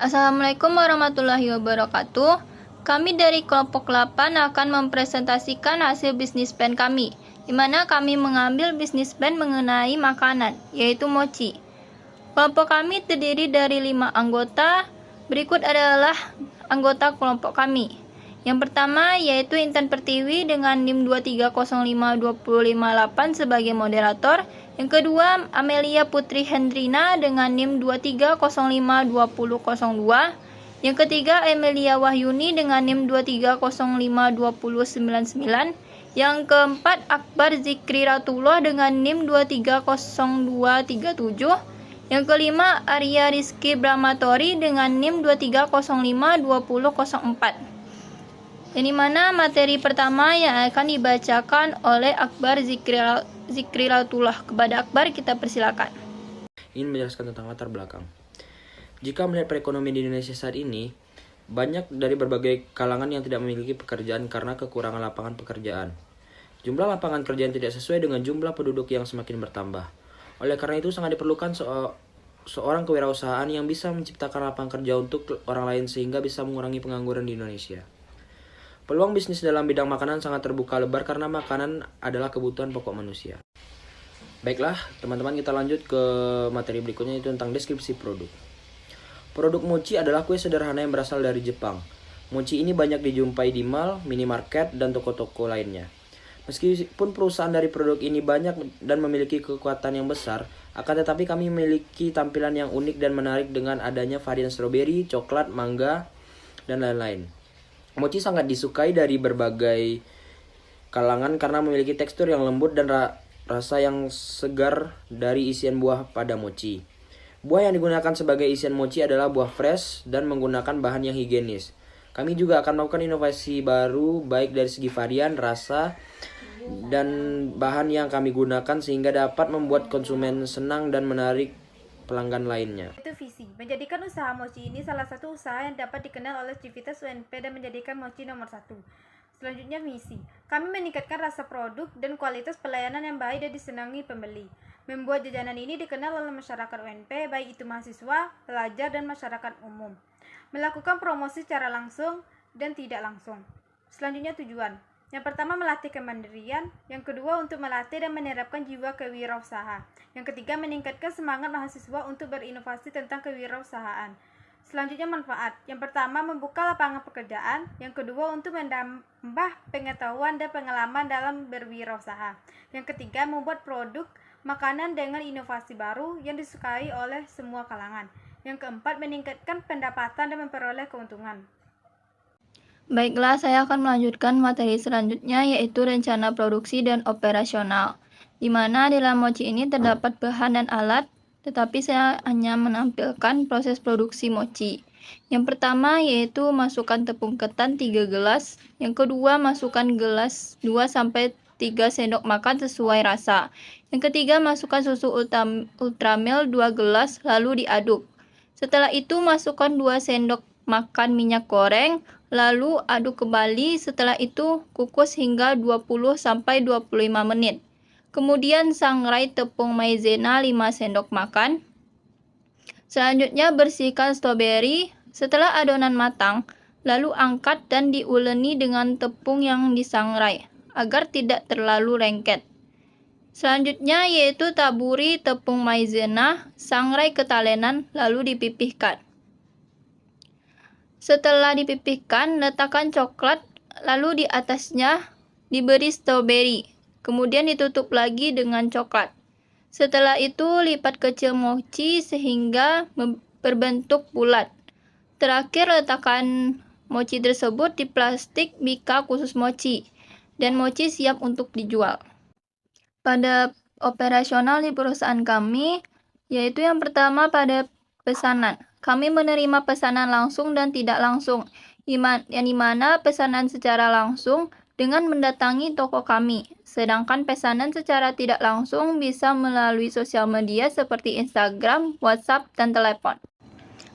Assalamualaikum warahmatullahi wabarakatuh. Kami dari kelompok 8 akan mempresentasikan hasil bisnis plan kami, di mana kami mengambil bisnis plan mengenai makanan, yaitu mochi. Kelompok kami terdiri dari 5 anggota. Berikut adalah anggota kelompok kami. Yang pertama yaitu Intan Pertiwi dengan NIM 2305258 sebagai moderator. Yang kedua, Amelia Putri Hendrina dengan NIM 23052002. Yang ketiga, Amelia Wahyuni dengan NIM 2305299. Yang keempat, Akbar Zikri Ratullah dengan NIM 230237. Yang kelima, Arya Rizky Brahmatori dengan NIM 23052004. Yang mana materi pertama yang akan dibacakan oleh Akbar Zikri Ratullah. Kepada Akbar kita persilakan. Ingin menjelaskan tentang latar belakang. Jika melihat perekonomian di Indonesia saat ini, banyak dari berbagai kalangan yang tidak memiliki pekerjaan karena kekurangan lapangan pekerjaan. Jumlah lapangan kerja yang tidak sesuai dengan jumlah penduduk yang semakin bertambah. Oleh karena itu sangat diperlukan seorang kewirausahaan yang bisa menciptakan lapangan kerja untuk orang lain sehingga bisa mengurangi pengangguran di Indonesia. Peluang bisnis dalam bidang makanan sangat terbuka lebar karena makanan adalah kebutuhan pokok manusia. Baiklah, teman-teman, kita lanjut ke materi berikutnya, yaitu tentang deskripsi produk. Produk mochi adalah kue sederhana yang berasal dari Jepang. Mochi ini banyak dijumpai di mall, minimarket, dan toko-toko lainnya. Meskipun perusahaan dari produk ini banyak dan memiliki kekuatan yang besar, akan tetapi kami memiliki tampilan yang unik dan menarik dengan adanya varian stroberi, coklat, mangga, dan lain-lain. Mochi sangat disukai dari berbagai kalangan karena memiliki tekstur yang lembut dan rasa yang segar dari isian buah pada mochi. Buah yang digunakan sebagai isian mochi adalah buah fresh dan menggunakan bahan yang higienis. Kami juga akan melakukan inovasi baru baik dari segi varian, rasa, dan bahan yang kami gunakan sehingga dapat membuat konsumen senang dan menarik pelanggan lainnya. Itu visi, menjadikan usaha mochi ini salah satu usaha yang dapat dikenal oleh Civitas UNP dan menjadikan mochi nomor 1. Selanjutnya misi, kami meningkatkan rasa produk dan kualitas pelayanan yang baik dan disenangi pembeli. Membuat jajanan ini dikenal oleh masyarakat UNP, baik itu mahasiswa, pelajar, dan masyarakat umum. Melakukan promosi secara langsung dan tidak langsung. Selanjutnya tujuan. Yang pertama melatih kemandirian, yang kedua untuk melatih dan menerapkan jiwa kewirausahaan. Yang ketiga meningkatkan semangat mahasiswa untuk berinovasi tentang kewirausahaan. Selanjutnya manfaat. Yang pertama membuka lapangan pekerjaan, yang kedua untuk menambah pengetahuan dan pengalaman dalam berwirausaha. Yang ketiga membuat produk makanan dengan inovasi baru yang disukai oleh semua kalangan. Yang keempat meningkatkan pendapatan dan memperoleh keuntungan. Baiklah, saya akan melanjutkan materi selanjutnya, yaitu rencana produksi dan operasional, di mana dalam mochi ini terdapat bahan dan alat, tetapi saya hanya menampilkan proses produksi mochi. Yang pertama yaitu masukkan tepung ketan 3 gelas, yang kedua masukkan gelas 2-3 sendok makan sesuai rasa. Yang ketiga masukkan susu ultramilk 2 gelas lalu diaduk. Setelah itu masukkan 2 sendok makan minyak goreng, lalu aduk kembali. Setelah itu kukus hingga 20-25 menit. Kemudian sangrai tepung maizena 5 sendok makan. Selanjutnya bersihkan stroberi. Setelah adonan matang, lalu angkat dan diuleni dengan tepung yang disangrai agar tidak terlalu lengket. Selanjutnya yaitu taburi tepung maizena, sangrai ketalenan, lalu dipipihkan. Setelah dipipihkan, letakkan coklat, lalu di atasnya diberi stroberi. Kemudian ditutup lagi dengan coklat. Setelah itu lipat kecil mochi sehingga berbentuk bulat. Terakhir letakkan mochi tersebut di plastik mika khusus mochi. Dan mochi siap untuk dijual. Pada operasional di perusahaan kami, yaitu yang pertama pada pesanan. Kami menerima pesanan langsung dan tidak langsung, yang dimana pesanan secara langsung dengan mendatangi toko kami, sedangkan pesanan secara tidak langsung bisa melalui sosial media seperti Instagram, WhatsApp, dan telepon.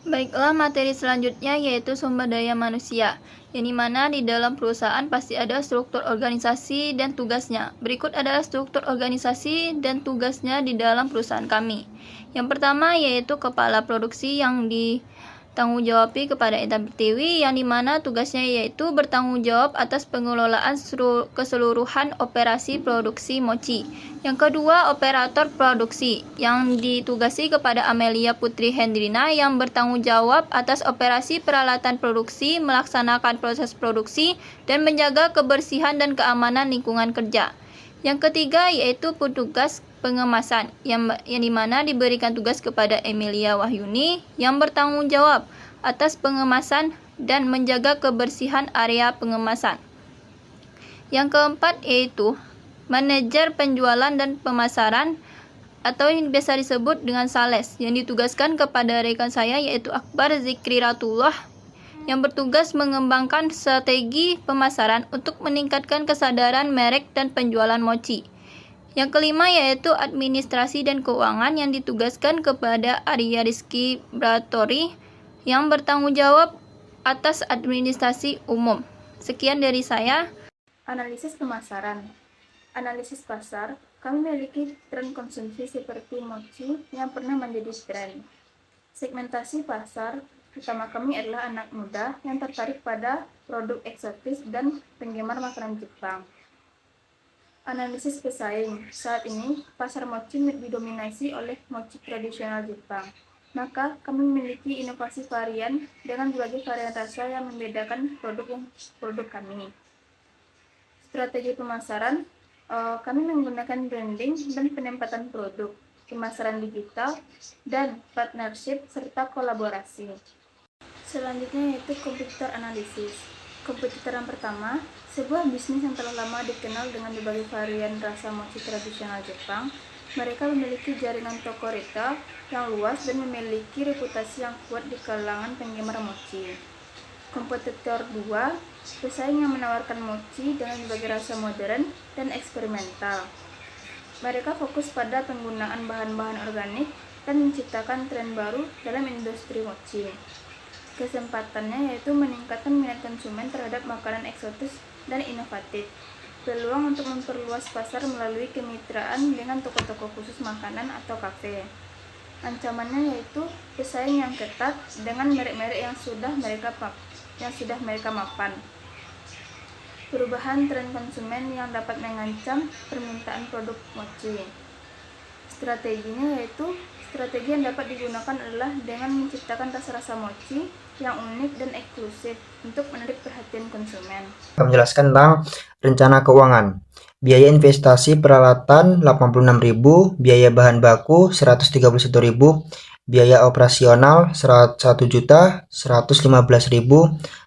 Baiklah, materi selanjutnya yaitu sumber daya manusia, yang dimana di dalam perusahaan pasti ada struktur organisasi dan tugasnya. Berikut adalah struktur organisasi dan tugasnya di dalam perusahaan kami. Yang pertama yaitu kepala produksi yang tanggung jawabi kepada Intan Pertiwi, yang dimana tugasnya yaitu bertanggung jawab atas pengelolaan keseluruhan operasi produksi mochi. Yang kedua, operator produksi, yang ditugasi kepada Amelia Putri Hendrina, yang bertanggung jawab atas operasi peralatan produksi, melaksanakan proses produksi, dan menjaga kebersihan dan keamanan lingkungan kerja. Yang ketiga yaitu petugas pengemasan, yang dimana diberikan tugas kepada Emilia Wahyuni, yang bertanggung jawab atas pengemasan dan menjaga kebersihan area pengemasan. Yang keempat yaitu manajer penjualan dan pemasaran, atau yang biasa disebut dengan sales, yang ditugaskan kepada rekan saya yaitu Akbar Zikriratullah, yang bertugas mengembangkan strategi pemasaran untuk meningkatkan kesadaran merek dan penjualan mochi. Yang kelima yaitu administrasi dan keuangan, yang ditugaskan kepada Arya Rizky Bratori, yang bertanggung jawab atas administrasi umum. Sekian dari saya. Analisis pemasaran. Analisis pasar, kami memiliki tren konsumsi seperti mochi yang pernah menjadi tren. Segmentasi pasar, utama kami adalah anak muda yang tertarik pada produk eksotis dan penggemar makanan Jepang. Analisis pesaing, saat ini pasar mochi didominasi oleh mochi tradisional Jepang. Maka kami memiliki inovasi varian dengan berbagai varian rasa yang membedakan produk kami. Strategi pemasaran, kami menggunakan branding dan penempatan produk, pemasaran digital, dan partnership serta kolaborasi. Selanjutnya yaitu kompetitor analisis. Kompetitor yang pertama, sebuah bisnis yang telah lama dikenal dengan berbagai varian rasa mochi tradisional Jepang. Mereka memiliki jaringan toko retail yang luas dan memiliki reputasi yang kuat di kalangan penggemar mochi. Kompetitor 2, pesaing yang menawarkan mochi dengan berbagai rasa modern dan eksperimental. Mereka fokus pada penggunaan bahan-bahan organik dan menciptakan tren baru dalam industri mochi. Kesempatannya yaitu meningkatkan minat konsumen terhadap makanan eksotis dan inovatif. Peluang untuk memperluas pasar melalui kemitraan dengan toko-toko khusus makanan atau kafe. Ancamannya yaitu pesaing yang ketat dengan merek-merek yang sudah mereka mapan. Perubahan tren konsumen yang dapat mengancam permintaan produk mochi. Strateginya yaitu strategi yang dapat digunakan adalah dengan menciptakan rasa-rasa mochi yang unik dan eksklusif untuk menarik perhatian konsumen. Kami menjelaskan tentang rencana keuangan. Biaya investasi peralatan 86.000, biaya bahan baku 131.000, biaya operasional 1.115.000,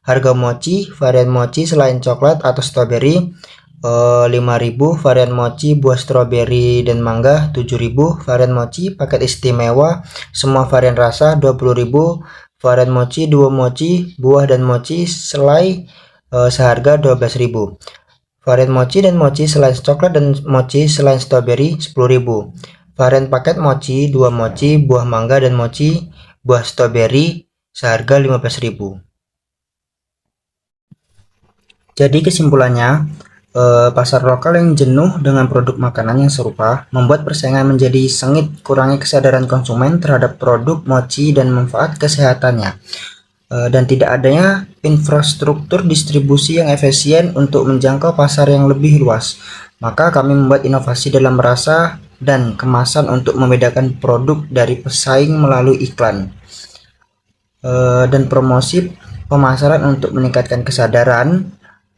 harga mochi, varian mochi selain coklat atau strawberry 5.000, varian mochi buah stroberi dan mangga 7.000, varian mochi paket istimewa semua varian rasa 20.000, varian mochi dua mochi buah dan mochi selai seharga 12.000, varian mochi dan mochi selain coklat dan mochi selain strawberry 10.000, varian paket mochi dua mochi buah mangga dan mochi buah stroberi seharga 15.000. Jadi kesimpulannya, pasar lokal yang jenuh dengan produk makanan yang serupa membuat persaingan menjadi sengit, kurangi kesadaran konsumen terhadap produk mochi dan manfaat kesehatannya, dan tidak adanya infrastruktur distribusi yang efisien untuk menjangkau pasar yang lebih luas. Maka kami membuat inovasi dalam rasa dan kemasan untuk membedakan produk dari pesaing melalui iklan dan promosi pemasaran untuk meningkatkan kesadaran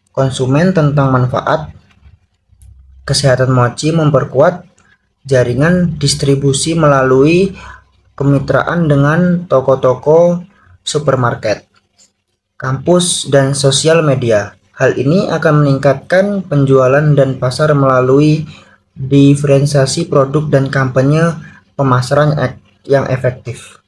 konsumen tentang manfaat kesehatan mochi, memperkuat jaringan distribusi melalui kemitraan dengan toko-toko supermarket, kampus, dan sosial media. Hal ini akan meningkatkan penjualan dan pasar melalui diferensiasi produk dan kampanye pemasaran yang efektif.